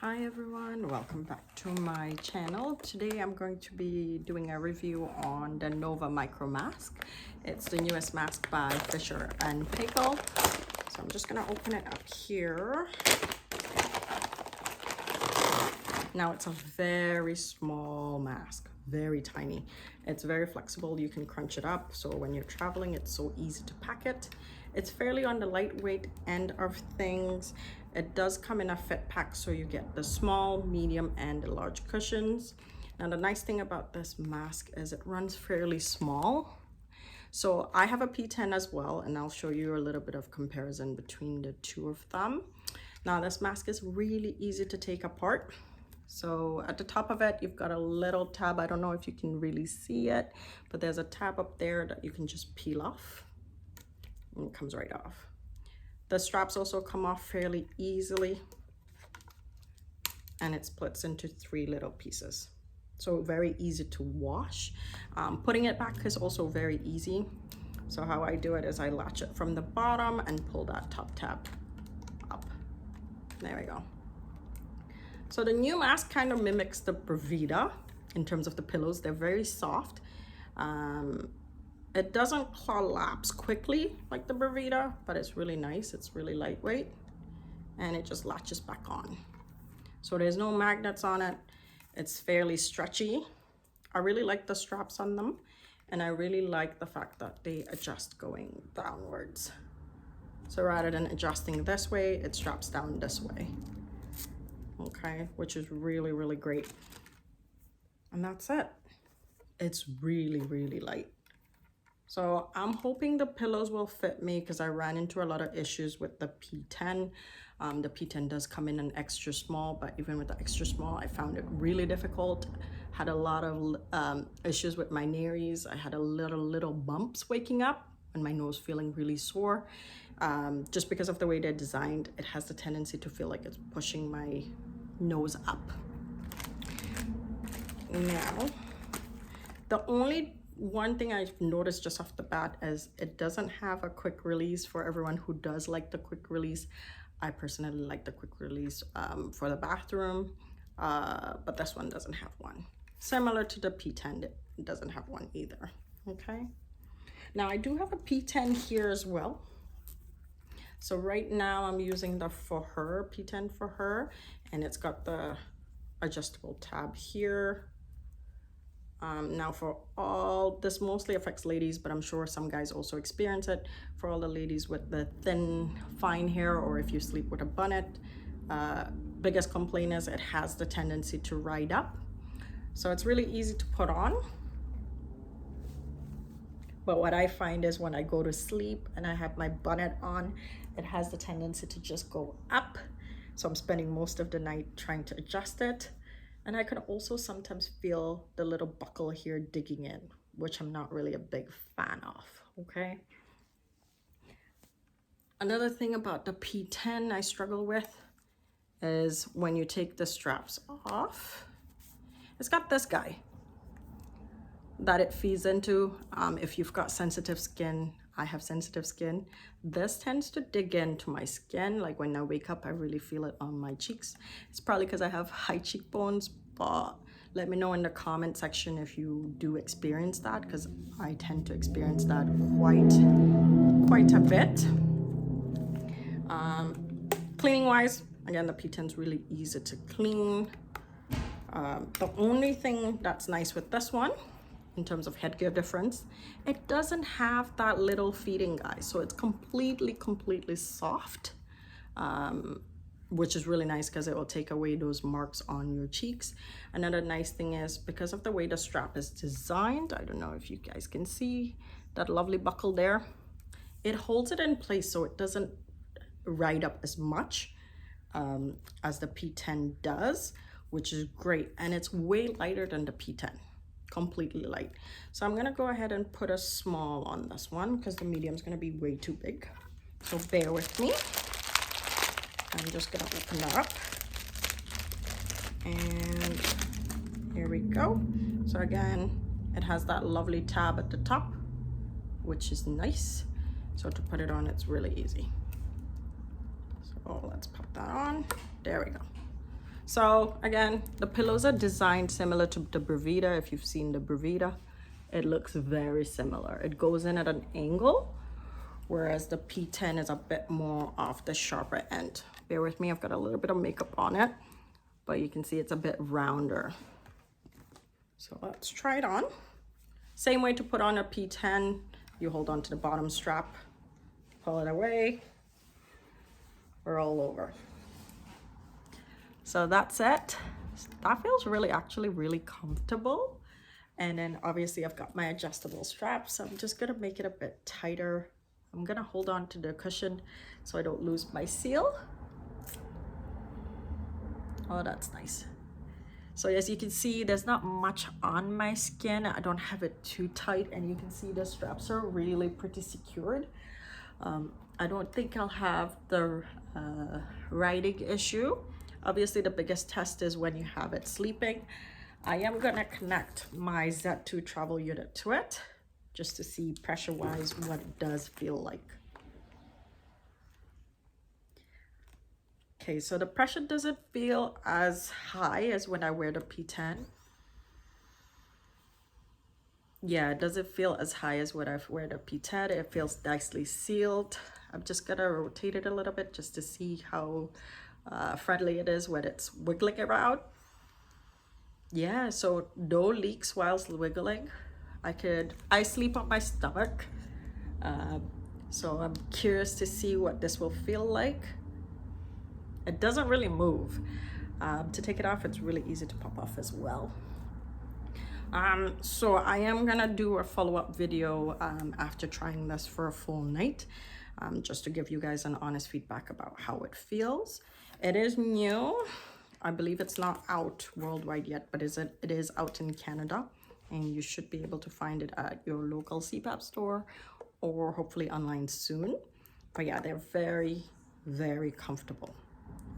Hi everyone, welcome back to my channel. Today I'm going to be doing a review on the Nova Micro Mask. It's the newest mask by Fisher and Paykel. So I'm just gonna open it up here. Now it's a very small mask, very tiny. It's very flexible, you can crunch it up. So when you're traveling, it's so easy to pack it. It's fairly on the lightweight end of things. It does come in a fit pack, so you get the small, medium, and the large cushions. Now the nice thing about this mask is it runs fairly small. So I have a P10 as well, and I'll show you a little bit of comparison between the two of them. Now this mask is really easy to take apart. So at the top of it, you've got a little tab. I don't know if you can really see it, but there's a tab up there that you can just peel off. And it comes right off. The straps also come off fairly easily, and it splits into 3 little pieces. So very easy to wash. Putting it back is also very easy. So how I do it is I latch it from the bottom and pull that top tab up. There we go. So the new mask kind of mimics the Brevida in terms of the pillows. They're very soft. It doesn't collapse quickly like the Brevida, but it's really nice. It's really lightweight, and it just latches back on. So there's no magnets on it. It's fairly stretchy. I really like the straps on them, and I really like the fact that they adjust going downwards. So rather than adjusting this way, it straps down this way. Okay, which is really, really great. And that's it. It's really, really light. So I'm hoping the pillows will fit me because I ran into a lot of issues with the P10. The P10 does come in an extra small, but even with the extra small, I found it really difficult. Had a lot of issues with my nares. I had a little bumps waking up and my nose feeling really sore. Just because of the way they're designed, it has the tendency to feel like it's pushing my nose up. Now, the only one thing I've noticed just off the bat is it doesn't have a quick release for everyone who does like the quick release. I personally like the quick release for the bathroom, but this one doesn't have one. Similar to the P10, it doesn't have one either, okay? Now I do have a P10 here as well. So right now I'm using the For Her, P10 For Her, and it's got the adjustable tab here. Now for all, this mostly affects ladies, but I'm sure some guys also experience it. For all the ladies with the thin, fine hair, or if you sleep with a bonnet, biggest complaint is it has the tendency to ride up. So it's really easy to put on. But what I find is when I go to sleep and I have my bonnet on, it has the tendency to just go up. So I'm spending most of the night trying to adjust it. And I can also sometimes feel the little buckle here digging in, which I'm not really a big fan of, okay? Another thing about the P10 I struggle with is when you take the straps off, it's got this guy that it feeds into. If you've got sensitive skin, I have sensitive skin, this tends to dig into my skin. Like when I wake up, I really feel it on my cheeks. It's probably because I have high cheekbones, but let me know in the comment section if you do experience that, because I tend to experience that quite a bit. Cleaning wise, again, the P10 is really easy to clean. The only thing that's nice with this one, in terms of headgear difference, it doesn't have that little feeding guy, so it's completely soft, which is really nice because it will take away those marks on your cheeks. Another nice thing is because of the way the strap is designed, I don't know if you guys can see that lovely buckle there, it holds it in place so it doesn't ride up as much as the P10 does, which is great. And it's way lighter than the P10. Completely light. So I'm gonna go ahead and put a small on this one because the medium is gonna be way too big. So bear with me. I'm just gonna open that up. And here we go. So again, it has that lovely tab at the top, which is nice. So to put it on, it's really easy. So let's pop that on. There we go. So again, the pillows are designed similar to the Brevita. If you've seen the Brevita, it looks very similar. It goes in at an angle, whereas the P10 is a bit more off the sharper end. Bear with me, I've got a little bit of makeup on it, but you can see it's a bit rounder. So let's try it on. Same way to put on a P10, you hold on to the bottom strap, pull it away, we're all over. So that's it. That feels actually really comfortable. And then obviously I've got my adjustable straps. So I'm just gonna make it a bit tighter. I'm gonna hold on to the cushion so I don't lose my seal. Oh, that's nice. So as you can see, there's not much on my skin. I don't have it too tight, and you can see the straps are really pretty secured. I don't think I'll have the riding issue. Obviously, the biggest test is when you have it sleeping. I am gonna connect my Z2 travel unit to it just to see pressure-wise what it does feel like. Okay, so the pressure doesn't feel as high as when I wear the P10. Yeah, it doesn't feel as high as when I wear the P10. It feels nicely sealed. I'm just gonna rotate it a little bit just to see how friendly it is when it's wiggling around. Yeah, so no leaks whilst wiggling. I sleep on my stomach, so I'm curious to see what this will feel like. It doesn't really move. To take it off, it's really easy to pop off as well. So I am gonna do a follow-up video after trying this for a full night, just to give you guys an honest feedback about how it feels. It is new. I believe it's not out worldwide yet, but it is out in Canada, and you should be able to find it at your local CPAP store or hopefully online soon. But yeah, they're very, very comfortable.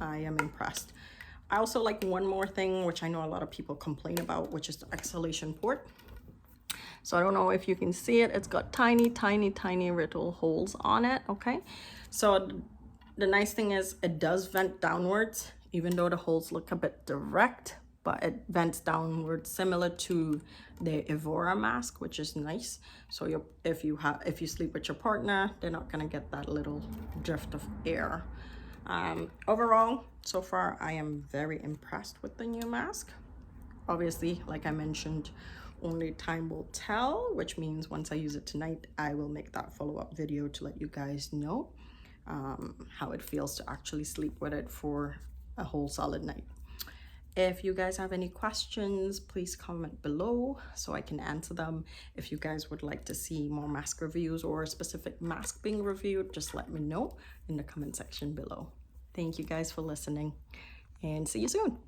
I am impressed. I also like one more thing, which I know a lot of people complain about, which is the exhalation port. So I don't know if you can see it. It's got tiny, tiny, tiny little holes on it, okay? So the nice thing is it does vent downwards, even though the holes look a bit direct, but it vents downwards similar to the Evora mask, which is nice. So if you sleep with your partner, they're not gonna get that little drift of air. Overall, so far, I am very impressed with the new mask. Obviously, like I mentioned, only time will tell, which means once I use it tonight, I will make that follow-up video to let you guys know how it feels to actually sleep with it for a whole solid night. If you guys have any questions, please comment below so I can answer them. If you guys would like to see more mask reviews or a specific mask being reviewed, just let me know in the comment section below. Thank you guys for listening, and see you soon.